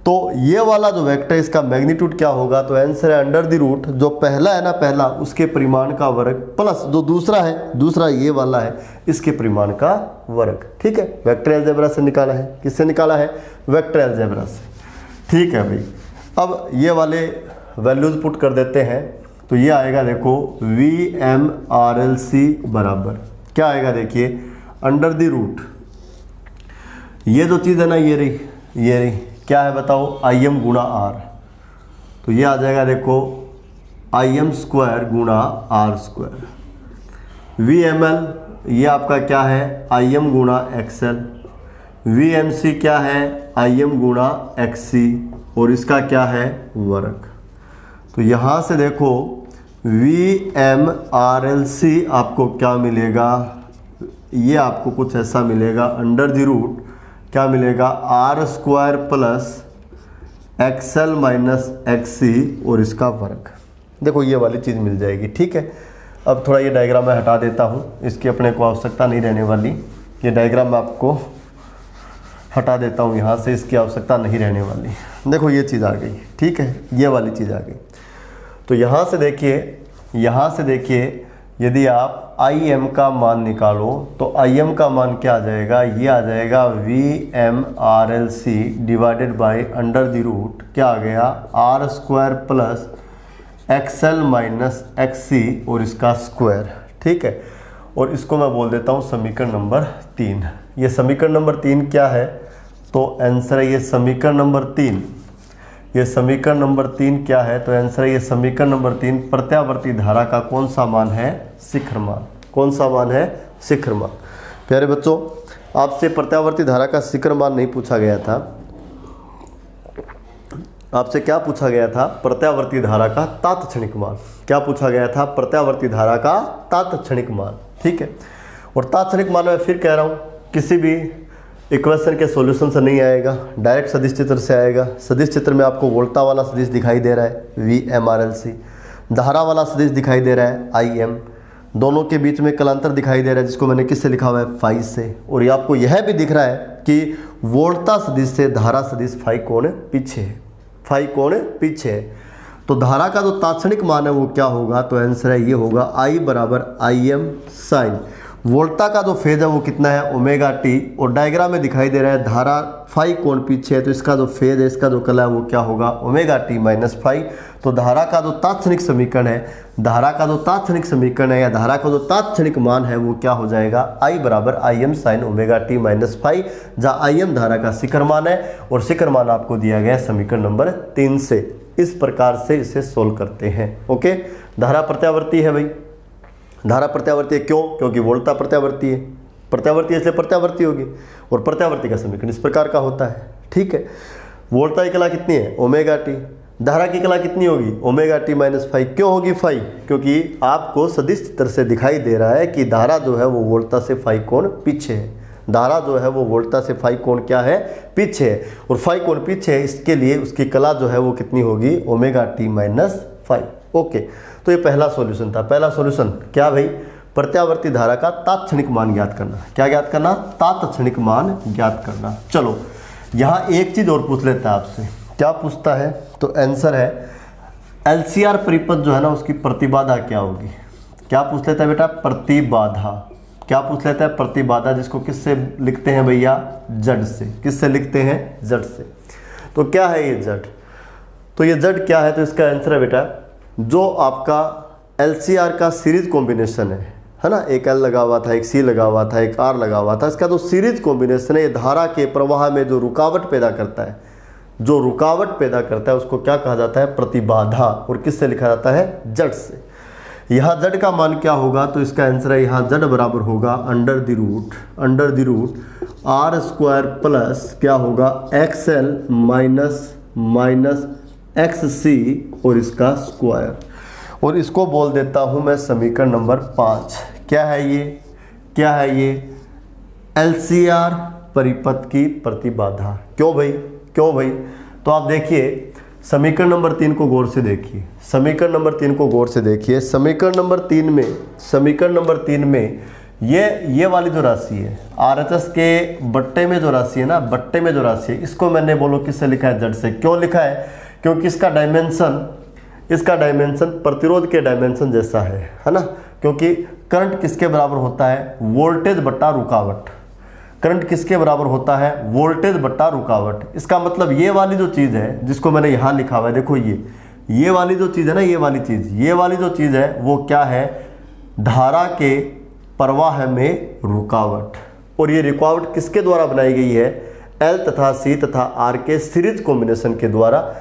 तो ये वाला जो वेक्टर इसका मैग्नीट्यूड क्या होगा, तो आंसर है अंडर द रूट, जो पहला है ना उसके परिमाण का वर्ग प्लस जो दूसरा ये वाला है इसके परिमाण का वर्ग। ठीक है, वेक्टर अलजेब्रा से निकाला है। किससे निकाला है, वेक्टर अलजेब्रा से। ठीक है भाई, अब ये वाले वैल्यूज पुट कर देते हैं, तो ये आएगा देखो VMRLC बराबर क्या आएगा, देखिए अंडर द रूट, ये जो चीज़ है ना ये रही क्या है बताओ, IM गुणा R। तो ये आ जाएगा देखो IM स्क्वायर गुणा R स्क्वायर। VML ये आपका क्या है, IM गुणा XL। VMC क्या है, IM गुणा XC। और इसका क्या है वर्ग। तो यहाँ से देखो VMRLC आपको क्या मिलेगा, ये आपको कुछ ऐसा मिलेगा, अंडर द रूट क्या मिलेगा R² plus XL minus XC और इसका वर्ग। देखो ये वाली चीज़ मिल जाएगी। ठीक है, अब थोड़ा ये डायग्राम मैं हटा देता हूँ, इसकी अपने को आवश्यकता नहीं रहने वाली। ये डायग्राम मैं आपको हटा देता हूँ यहाँ से, इसकी आवश्यकता नहीं रहने वाली। देखो ये चीज़ आ गई। ठीक है, ये वाली चीज़ आ गई। तो यहाँ से देखिए यदि आप IM का मान निकालो तो IM का मान क्या आ जाएगा, ये आ जाएगा VMRLC divided by under the root क्या आ गया R² plus XL minus XC और इसका स्क्वायर। ठीक है, और इसको मैं बोल देता हूँ समीकरण नंबर 3। ये समीकरण नंबर 3 क्या है, तो आंसर है ये समीकरण नंबर 3। ये समीकरण नंबर 3 क्या है, तो आंसर है ये समीकरण नंबर 3 प्रत्यावर्ती धारा का कौन सा मान है, शिखर मान। कौन सा मान है, शिखर मान। प्यारे बच्चों, आपसे प्रत्यावर्ती धारा का शिखर मान नहीं पूछा गया था, आपसे क्या पूछा गया था, प्रत्यावर्ती धारा का तात्क्षणिक मान। क्या पूछा गया था, प्रत्यावर्ती धारा का तात्क्षणिक मान। ठीक है, और तात्क्षणिक मान मैं फिर कह रहा हूँ किसी भी इक्वेशन के सॉल्यूशन से नहीं आएगा, डायरेक्ट सदिश चित्र से आएगा। सदिश चित्र में आपको वोल्टा वाला सदिश दिखाई दे रहा है VMRLC, धारा वाला सदिश दिखाई दे रहा है IM, दोनों के बीच में कलांतर दिखाई दे रहा है जिसको मैंने किससे लिखा हुआ है, फाई से। और ये आपको यह भी दिख रहा है कि वोल्टा सदिश से धारा सदिश फाई कोण पीछे है, फाई कोण पीछे है। तो धारा का जो तात्क्षणिक मान है वो क्या होगा, तो आंसर है ये होगा I बराबर IM साइन। वोल्टा का जो फेज है वो कितना है, ओमेगा टी, और डायग्राम में दिखाई दे रहा है धारा फाई कोण पीछे है, तो इसका जो फेज है, इसका जो कला है वो क्या होगा, ओमेगा टी माइनस फाई। तो धारा का जो तात्क्षणिक समीकरण है, धारा का जो तात्क्षणिक समीकरण है या धारा का जो तात्क्षणिक मान है वो क्या हो जाएगा, I बराबर IM sine omega T minus phi, जहाँ IM धारा का शिखर मान है और शिखर मान आपको दिया गया है समीकरण नंबर 3 से। इस प्रकार से इसे सोल्व करते हैं। ओके, धारा प्रत्यावर्ती है भाई, धारा प्रत्यावर्ती है क्यों, क्योंकि वोल्टा प्रत्यावर्ती है, प्रत्यावर्ती है इसलिए प्रत्यावर्ती होगी, और प्रत्यावर्ती का समीकरण इस प्रकार का होता है। ठीक है, वोल्टा की कला कितनी है, ओमेगा टी, धारा की कला कितनी होगी, ओमेगा टी माइनस फाई। क्यों होगी फाई, क्योंकि आपको सदिश चित्र से दिखाई दे रहा है कि धारा जो है वो वोल्टा से फाई कोण पीछे है, धारा जो है वो वोल्टा से फाई कोण क्या है, पीछे है, और फाई कोण पीछे है, इसके लिए उसकी कला जो है वो कितनी होगी, omega T minus phi. Okay, तो ये पहला सॉल्यूशन था। पहला सॉल्यूशन क्या भाई, प्रत्यावर्ती धारा का तात्क्षणिक मान ज्ञात करना। क्या ज्ञात करना, तात्क्षणिक मान ज्ञात करना। चलो यहाँ एक चीज और पूछ लेता है आपसे, क्या पूछता है, तो आंसर है LCR परिपथ जो है ना उसकी प्रतिबाधा क्या होगी। क्या पूछ लेता है बेटा, प्रतिबाधा। क्या पूछ लेता है, प्रतिबाधा, जिसको किससे लिखते हैं भैया, जड़ से। किससे लिखते हैं, जड़ से। तो क्या है ये जड़, तो ये जड़ क्या है, तो इसका आंसर है बेटा जो आपका LCR का सीरीज कॉम्बिनेशन है ना, एक L लगा हुआ था, एक C लगा हुआ था, एक R लगा हुआ था, इसका जो सीरीज कॉम्बिनेशन है ये धारा के प्रवाह में जो रुकावट पैदा करता है, जो रुकावट पैदा करता है उसको क्या कहा जाता है, प्रतिबाधा। और किससे लिखा जाता है, जड़ से। यहाँ जड़ का मान क्या होगा, तो इसका आंसर है यहाँ जड़ बराबर होगा under the root R² plus क्या होगा, XL माइनस XC और इसका स्क्वायर। और इसको बोल देता हूँ मैं समीकरण नंबर 5। क्या है ये, LCR परिपथ की प्रतिबाधा। क्यों भाई, तो आप देखिए समीकरण नंबर 3 को गौर से देखिए, समीकरण नंबर 3 में ये वाली जो राशि है RHS के बट्टे में जो राशि है ना, इसको मैंने बोलो किससे लिखा है, जड़ से। क्यों लिखा है, क्योंकि इसका डायमेंशन प्रतिरोध के डायमेंशन जैसा है ना, क्योंकि करंट किसके बराबर होता है, वोल्टेज बट्टा रुकावट। करंट किसके बराबर होता है, वोल्टेज बट्टा रुकावट। इसका मतलब ये वाली जो चीज़ है जिसको मैंने यहाँ लिखा हुआ है, देखो ये वाली जो चीज़ है ना, ये वाली जो चीज़ है वो क्या है, धारा के प्रवाह में रुकावट। और ये रुकावट किसके द्वारा बनाई गई है, L तथा C तथा R के सीरीज कॉम्बिनेशन के द्वारा।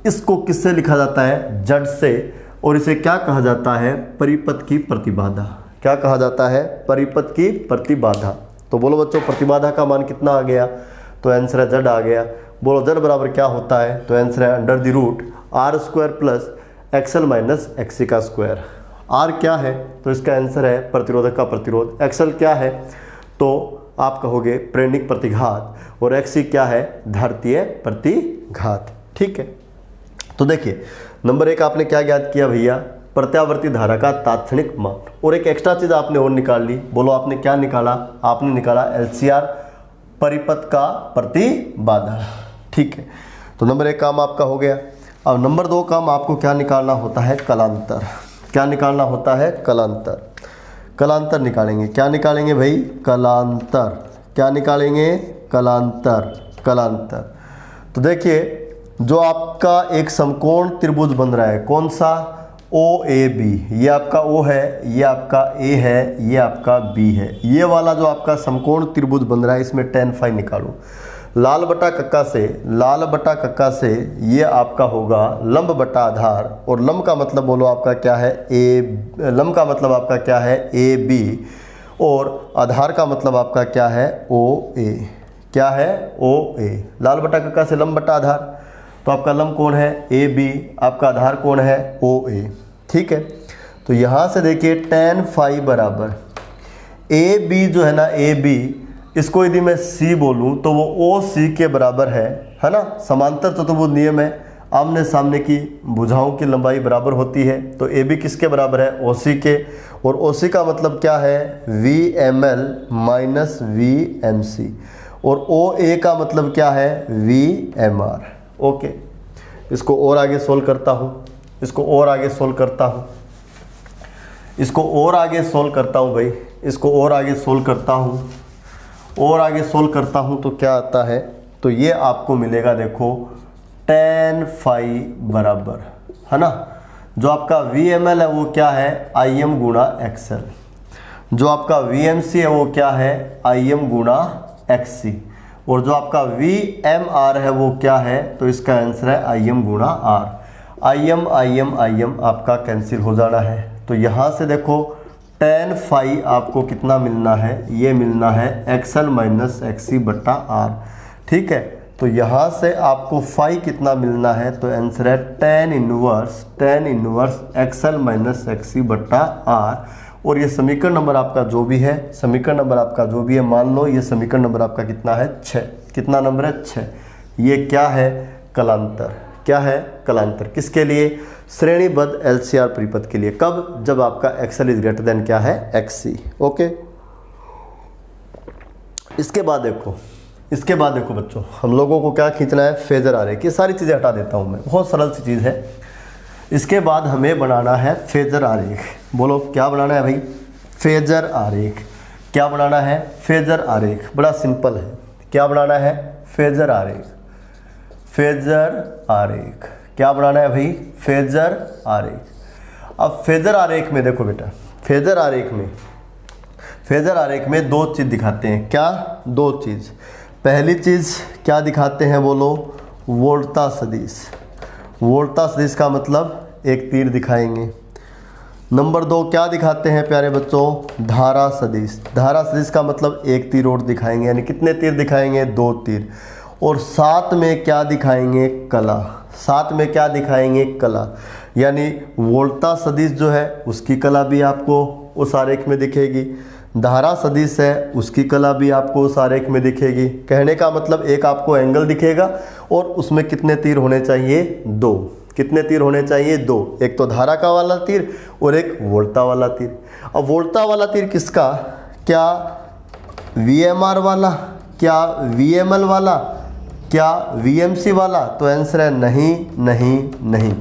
इसको किससे लिखा जाता है, जड़ से। और इसे क्या कहा जाता है, परिपथ की प्रतिबाधा। क्या कहा जाता है, परिपथ की प्रतिबाधा। तो बोलो बच्चों प्रतिबाधा का मान कितना आ गया, तो आंसर है जड़ आ गया। बोलो Z बराबर क्या होता है? तो आंसर है under the root R square plus XL minus XC का स्क्वायर। आर क्या है? तो इसका आंसर है प्रतिरोधक का प्रतिरोध। एक्सएल क्या है? तो आप कहोगे प्रेरणिक प्रतिघात, और एक्सी क्या है? धारितीय प्रतिघात। ठीक है, तो देखिए नंबर 1 आपने क्या ज्ञात किया भैया? प्रत्यावर्ती धारा का तात्क्षणिक मान। और एक एक्स्ट्रा चीज आपने और निकाल ली। बोलो आपने क्या निकाला? आपने निकाला एलसीआर परिपथ का प्रतिबाधा। ठीक है, तो नंबर 1 काम आपका हो गया। अब नंबर 2 काम आपको क्या निकालना होता है? कलांतर। क्या निकालना होता है? कलांतर। कलांतर निकालेंगे। क्या निकालेंगे भाई? कलांतर। क्या निकालेंगे? कलांतर। कलांतर। तो देखिए जो आपका एक समकोण त्रिभुज बन रहा है, कौन सा? ओ ए बी। ये आपका O है, ये आपका A है, ये आपका B है। ये वाला जो आपका समकोण त्रिभुज बन रहा है, इसमें tan फाई निकालो। लाल बटा कक्का से, लाल बटा कक्का से ये आपका होगा लंब बटा आधार, और लंब का मतलब बोलो आपका क्या है? लंब का मतलब आपका क्या है? AB, और आधार का मतलब आपका क्या है? OA। क्या है? OA। लाल बटा कक्का से लंब बटा आधार, तो आपका लंब कौन है? AB, आपका आधार कौन है? OA। ठीक है, तो यहाँ से देखिए tan फाई बराबर AB जो है ना, AB, इसको यदि मैं C बोलूँ तो वो OC के बराबर है ना। समांतर चतुर्भुज नियम है, आमने सामने की भुजाओं की लंबाई बराबर होती है। तो AB किसके बराबर है? OC के। और OC का मतलब क्या है? VML minus VMC। और OA का मतलब क्या है? VMR। ओके, इसको और आगे सोल्व करता हूँ, इसको और आगे सोल्व करता हूँ, इसको और आगे सोल्व करता हूँ भाई, इसको और आगे सोल्व करता हूँ, और आगे सोल्व करता हूँ तो क्या आता है? तो ये आपको मिलेगा देखो tan फाई बराबर, है ना, जो आपका VML है वो क्या है? IM गुणा XL। जो आपका VMC है वो क्या है? IM गुणा XC। और जो आपका VMR है वो क्या है? तो इसका आंसर है IM गुणा R। IM आपका कैंसिल हो जाना है। तो यहाँ से देखो tan फाई आपको कितना मिलना है? ये मिलना है XL माइनस XC बट्टा R। ठीक है, तो यहाँ से आपको फाई कितना मिलना है? तो आंसर है tan inverse XL minus XC बट्टा R। और ये समीकरण नंबर आपका जो भी है, समीकरण नंबर आपका जो भी है, मान लो ये समीकरण नंबर आपका कितना है? 6। कितना नंबर है? 6। ये क्या है? कलांतर। क्या है? कलांतर। किसके लिए? श्रेणीबद्ध एलसीआर परिपथ के लिए। कब? जब आपका XL इज ग्रेटर देन क्या है? XC। ओके, इसके बाद देखो बच्चों, हम लोगों को क्या खींचना है? फेजर आरेख। ये सारी चीज़ें हटा देता हूँ मैं, बहुत सरल सी चीज़ है। इसके बाद हमें बनाना है फेजर आरेख। बोलो क्या बनाना है भाई? फेजर आरेख। क्या बनाना है? फेजर आरेख। बड़ा सिंपल है। क्या बनाना है? फेजर आरेख। फेजर आरेख। क्या बनाना है भाई? फेजर आरेख। अब फेजर आरेख में देखो बेटा, फेजर आरेख में 2 चीज़ दिखाते हैं। क्या? 2 चीज़। पहली चीज़ क्या दिखाते हैं? बोलो वोल्टा सदिश। वोल्टा सदिश का मतलब एक तीर दिखाएंगे। नंबर 2 क्या दिखाते हैं प्यारे बच्चों? धारा सदिश। धारा सदिश का मतलब एक तीर और दिखाएंगे, यानी कितने तीर दिखाएंगे? 2 तीर। और साथ में क्या दिखाएंगे? कला। साथ में क्या दिखाएंगे? कला। यानी वोल्टा सदिश जो है उसकी कला भी आपको उस आरेख में दिखेगी, धारा सदिश है उसकी कला भी आपको उस आरेख में दिखेगी। कहने का मतलब एक आपको एंगल दिखेगा और उसमें कितने तीर होने चाहिए? 2। कितने तीर होने चाहिए? 2। एक तो धारा का वाला तीर और एक वोल्टा वाला तीर। अब वोल्टा वाला तीर किसका? क्या VMR वाला? क्या VML वाला? क्या VMC वाला? तो आंसर है नहीं नहीं नहीं।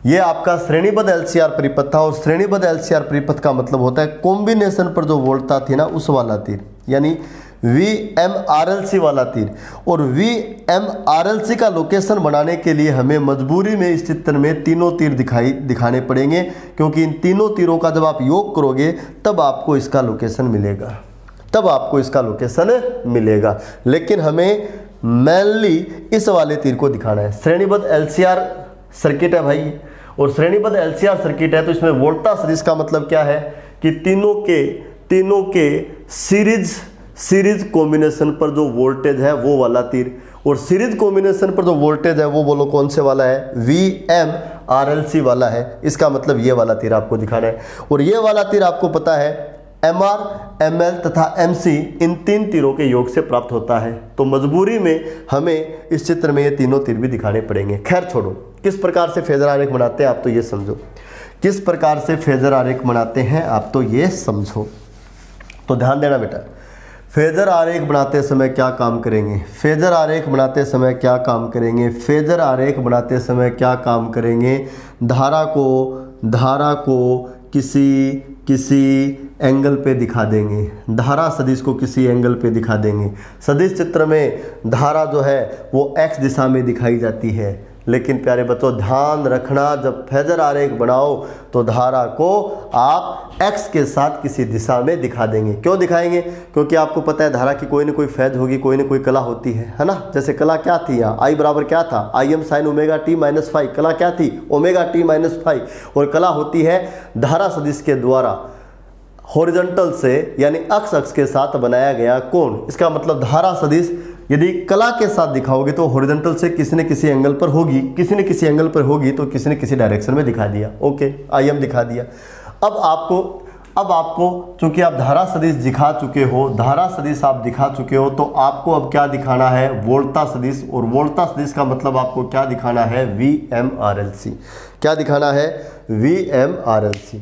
ये आपका श्रेणीबद्ध एलसीआर परिपथ था, और श्रेणीबद्ध एलसीआर परिपथ का मतलब होता है कॉम्बिनेशन पर जो वोल्टा थी ना उस वाला तीर, यानी VMRLC वाला तीर। और VMRLC का लोकेशन बनाने के लिए हमें मजबूरी में इस चित्र में तीनों तीर दिखाने पड़ेंगे, क्योंकि इन तीनों तीरों का जब आप योग करोगे तब आपको इसका लोकेशन मिलेगा। लेकिन हमें मेनली इस वाले तीर को दिखाना है। श्रेणीबद्ध एलसीआर सर्किट है भाई, और श्रेणीबद्ध एलसीआर सर्किट है तो इसमें वोल्टा सदिश का मतलब क्या है कि तीनों के सीरीज कॉम्बिनेशन पर जो वोल्टेज है वो वाला तीर, और सीरीज कॉम्बिनेशन पर जो वोल्टेज है वो बोलो कौन से वाला है, VMRLC वाला है। इसका मतलब ये वाला तीर आपको दिखाना है। और ये वाला तीर आपको पता है MR, ML तथा MC इन 3 तीरों के योग से प्राप्त होता है। तो मजबूरी में हमें इस चित्र में ये तीनों तीर भी दिखाने पड़ेंगे। खैर छोड़ो, किस प्रकार से फेजर आरेख बनाते हैं आप तो ये समझो, किस प्रकार से फेजर आरेख बनाते हैं आप तो ये समझो। तो ध्यान देना बेटा, फेजर आरेख बनाते समय क्या काम करेंगे, फेजर आरेख बनाते समय क्या काम करेंगे, फेजर आरेख बनाते समय क्या काम करेंगे, धारा को किसी एंगल पे दिखा देंगे, धारा सदिश को किसी एंगल पे दिखा देंगे। सदिश चित्र में धारा जो है वो x दिशा में दिखाई जाती है, लेकिन प्यारे बच्चों ध्यान रखना, जब फेजर आरेख बनाओ तो धारा को आप x के साथ किसी दिशा में दिखा देंगे। क्यों दिखाएंगे, क्योंकि आपको पता है धारा की कोई ना कोई फेज होगी, कोई ना कोई कला होती है ना। जैसे कला क्या थी यहाँ, I बराबर क्या था, Im sin omega t minus five, कला क्या थी ओमेगा t माइनस फाइव। और कला होती है धारा सदिश के द्वारा हॉरिजॉन्टल से यानी अक्ष के साथ बनाया गया कोण। इसका मतलब धारा सदिश यदि कला के साथ दिखाओगे तो हॉरिजॉन्टल से किसी न किसी एंगल पर होगी, किसी न किसी एंगल पर होगी तो किसी न किसी डायरेक्शन में दिखा दिया। ओके, Im दिखा दिया। अब आपको चूंकि आप धारा सदिश दिखा चुके हो, धारा सदिश आप दिखा चुके हो, तो आपको अब क्या दिखाना है, वोल्टा सदिश। और वोल्टा सदिश का मतलब आपको क्या दिखाना है, VMRLC। क्या दिखाना है, VMRLC।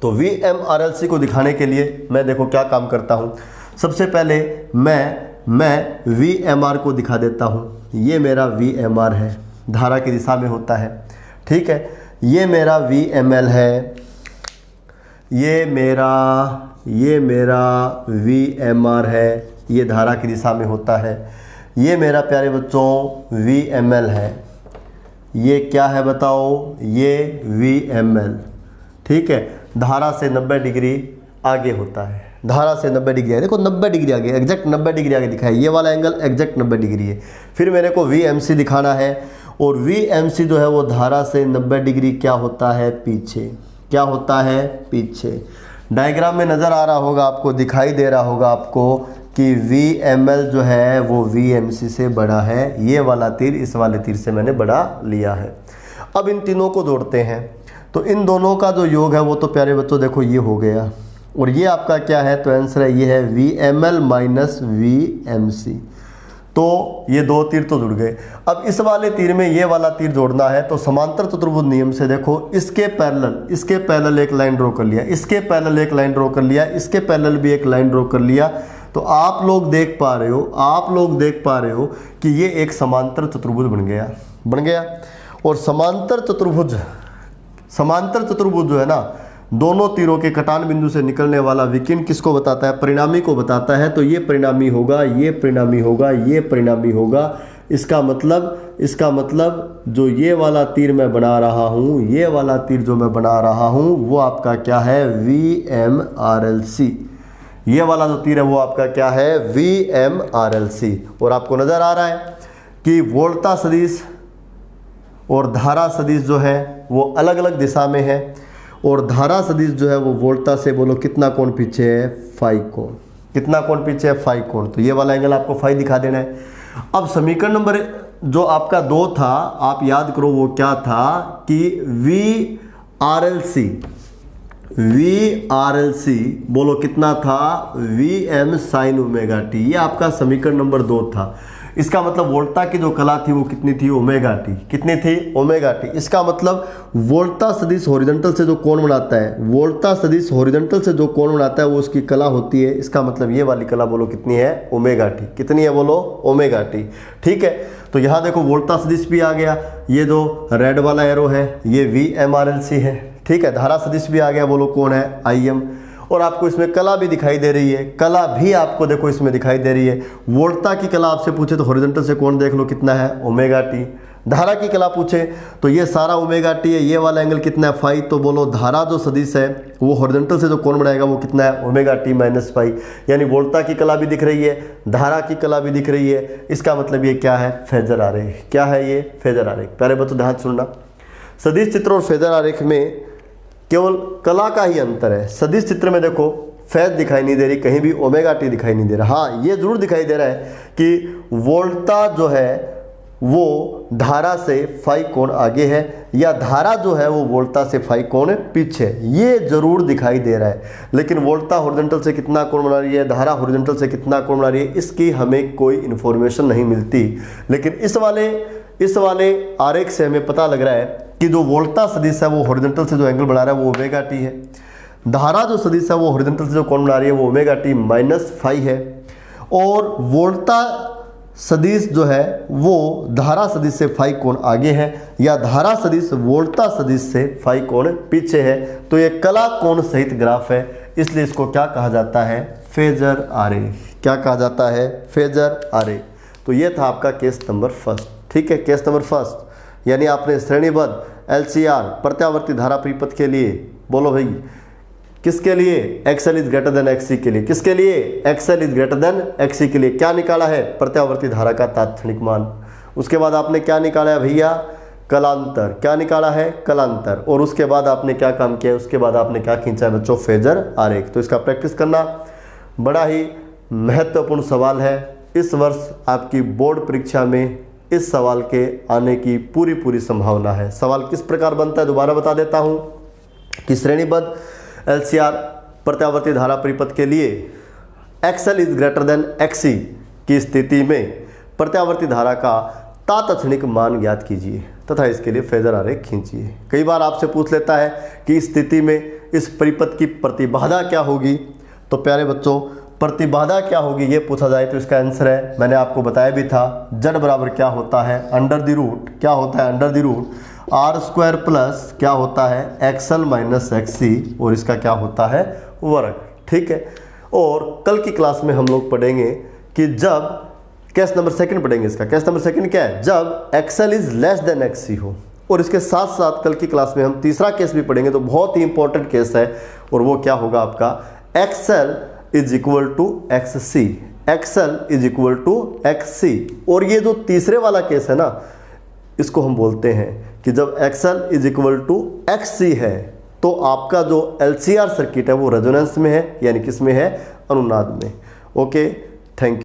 तो VMRLC को दिखाने के लिए मैं देखो क्या काम करता हूँ। सबसे पहले मैं VMR को दिखा देता हूँ। ये मेरा VMR है, धारा की दिशा में होता है, ठीक है। ये मेरा VML है, ये मेरा VMR है, ये धारा की दिशा में होता है। ये मेरा प्यारे बच्चों VML है, ये क्या है बताओ, ये VML, ठीक है। धारा से 90 डिग्री आगे होता है, धारा से 90 डिग्री है, देखो 90 डिग्री आगे, एग्जैक्ट 90 डिग्री आगे दिखा है। ये वाला एंगल एग्जैक्ट 90 डिग्री है। फिर मेरे को VMC दिखाना है, और VMC जो है वो धारा से 90 डिग्री क्या होता है, पीछे। क्या होता है, पीछे। डायग्राम में नज़र आ रहा होगा आपको, दिखाई दे रहा होगा आपको कि VML जो है वो VMC से बड़ा है। ये वाला तीर इस वाले तीर से मैंने बड़ा लिया है। अब इन तीनों को जोड़ते हैं, तो इन दोनों का जो योग है वो तो प्यारे बच्चों देखो ये हो गया, और ये आपका क्या है, तो आंसर है ये है VML माइनस VMC। तो ये दो तीर तो जुड़ गए। अब इस वाले तीर में ये वाला तीर जोड़ना है, तो समांतर चतुर्भुज नियम से देखो इसके पैरेलल एक लाइन ड्रॉ कर लिया, इसके पैरेलल एक लाइन ड्रॉ कर लिया, इसके पैरेलल भी एक लाइन ड्रॉ कर लिया। तो आप लोग देख पा रहे हो कि ये एक समांतर चतुर्भुज बन गया। और समांतर चतुर्भुज जो है ना, दोनों तीरों के कटान बिंदु से निकलने वाला विकिरण किसको बताता है, परिणामी को बताता है। तो ये परिणामी होगा, ये परिणामी होगा, ये परिणामी होगा। इसका मतलब जो ये वाला तीर मैं बना रहा हूँ, ये वाला तीर जो मैं बना रहा हूँ वो आपका क्या है, VMRLC। ये वाला जो तीर है वो आपका क्या है, VMRLC। और आपको नज़र आ रहा है कि वोल्टा सदिश और धारा सदिश जो है वो अलग अलग दिशा में है, और धारा सदिश जो है वो वोल्टा से बोलो कितना कोण पीछे है, फाई कोण। कितना कोण पीछे है, फाई कोण। तो ये वाला एंगल आपको फाई दिखा देना है। अब समीकरण नंबर जो आपका 2 था, आप याद करो वो क्या था कि VRLC बोलो कितना था, VM sin ओमेगा टी। ये आपका समीकरण नंबर 2 था। इसका मतलब वोल्टा की जो कला थी वो कितनी थी, ओमेगा टी। कितनी थी, ओमेगा टी। इसका मतलब वोल्टा सदिश हॉरिजॉन्टल से जो कोण बनाता है, वोल्टा सदिश हॉरिजॉन्टल से जो कोण बनाता है वो उसकी कला होती है। इसका मतलब ये वाली कला बोलो कितनी है, ओमेगा टी। कितनी है बोलो, ओमेगा टी। ठीक है, तो यहाँ देखो वोल्टा सदिश भी आ गया। ये जो रेड वाला एरो है ये VMRLC है। ठीक है, धारा सदिश भी आ गया, बोलो कौन है, IM। और आपको इसमें कला भी दिखाई दे रही है, कला भी आपको देखो इसमें दिखाई दे रही है। वोल्टा की कला आपसे पूछे तो हॉरिजॉन्टल से कोण देख लो कितना है, ओमेगा टी। धारा की कला पूछे तो ये सारा ओमेगा टी है। ये वाला एंगल कितना है, फाई। तो बोलो धारा जो सदिश है वो हॉरिजॉन्टल से जो कोण बनाएगा वो कितना है, ओमेगा टी माइनस फाई। यानी वोल्टा की कला भी दिख रही है, धारा की कला भी दिख रही है। इसका मतलब ये क्या है, फेजर आरेख। क्या है ये, फेजर आरेख। प्यारे बच्चों ध्यान सुनना, सदिश चित्र और फेजर आरेख में केवल कला का ही अंतर है। सदिश चित्र में देखो फेज दिखाई नहीं दे रही, कहीं भी ओमेगा टी दिखाई नहीं दे रहा। हाँ, ये जरूर दिखाई दे रहा है कि वोल्टा जो है वो धारा से फाई कोण आगे है, या धारा जो है वो वोल्टा से फाई कोण पीछे, ये जरूर दिखाई दे रहा है। लेकिन वोल्टा हॉरिजॉन्टल से कितना कोण बना रही है, धारा हॉरिजॉन्टल से कितना कोण बना रही है, इसकी हमें कोई इन्फॉर्मेशन नहीं मिलती। लेकिन इस वाले आरेख से हमें पता लग रहा है कि जो वोल्टा सदिश है वो हॉरिजॉन्टल से जो एंगल बना रहा है वो ओमेगा टी है, धारा जो सदिश है वो हॉरिजॉन्टल से जो कोण बना रही है वो ओमेगा टी माइनस फाई है, और वोल्टा सदिश जो है वो धारा सदिश से फाई कोण आगे है, या धारा सदिश वोल्टा सदिश से फाई कोण पीछे है। तो ये कला कोण सहित ग्राफ है, इसलिए इसको क्या कहा जाता है, फेजर आरेख। क्या कहा जाता है, फेजर आरेख। तो ये था आपका केस नंबर फर्स्ट। ठीक है, केस नंबर फर्स्ट यानी आपने श्रेणीबद्ध एलसीआर प्रत्यावर्ती धारा परिपथ के लिए, बोलो भाई किसके लिए, एक्सएल इज ग्रेटर देन एक्ससी के लिए, किसके लिए, एक्सएल इज ग्रेटर देन एक्ससी के लिए क्या निकाला है, प्रत्यावर्ती धारा का तात्क्षणिक मान। उसके बाद आपने क्या निकाला है भैया, कलांतर। क्या निकाला है, कलांतर। और उसके बाद आपने क्या काम किया, उसके बाद आपने क्या खींचा है बच्चों, फेजर आरेख। तो इसका प्रैक्टिस करना बड़ा ही महत्वपूर्ण सवाल है। इस वर्ष आपकी बोर्ड परीक्षा में इस सवाल के आने की पूरी संभावना है। सवाल किस प्रकार बनता है दोबारा बता देता हूं कि श्रेणीबद्ध एलसीआर प्रत्यावर्ती धारा परिपथ के लिए एक्सएल इज ग्रेटर देन एक्ससी की स्थिति में प्रत्यावर्ती धारा का तात्क्षणिक मान ज्ञात कीजिए तथा इसके लिए फेजर आरेख खींचिए। कई बार आपसे पूछ लेता है कि इस स्थिति में इस परिपथ की प्रतिबाधा क्या होगी। तो प्यारे बच्चों, प्रतिबाधा क्या होगी ये पूछा जाए तो इसका आंसर है, मैंने आपको बताया भी था, Z बराबर क्या होता है, अंडर द रूट, क्या होता है, under the root R square plus क्या होता है, एक्सएल माइनस एक्ससी, और इसका क्या होता है, वर्ग। ठीक है, और कल की क्लास में हम लोग पढ़ेंगे कि जब केस नंबर सेकंड पढ़ेंगे। इसका केस नंबर सेकंड क्या है, जब एक्सएल इज लेस देन एक्ससी हो। और इसके साथ साथ कल की क्लास में हम तीसरा केस भी पढ़ेंगे, तो बहुत ही इंपॉर्टेंट केस है, और वो क्या होगा आपका, XL is equal to XC, XL is equal to XC. और ये जो तीसरे वाला केस है ना, इसको हम बोलते हैं कि जब XL is equal to XC है तो आपका जो एलसीआर सर्किट है वो रेजोनेंस में है, यानी किस में है, अनुनाद में। Okay, thank you.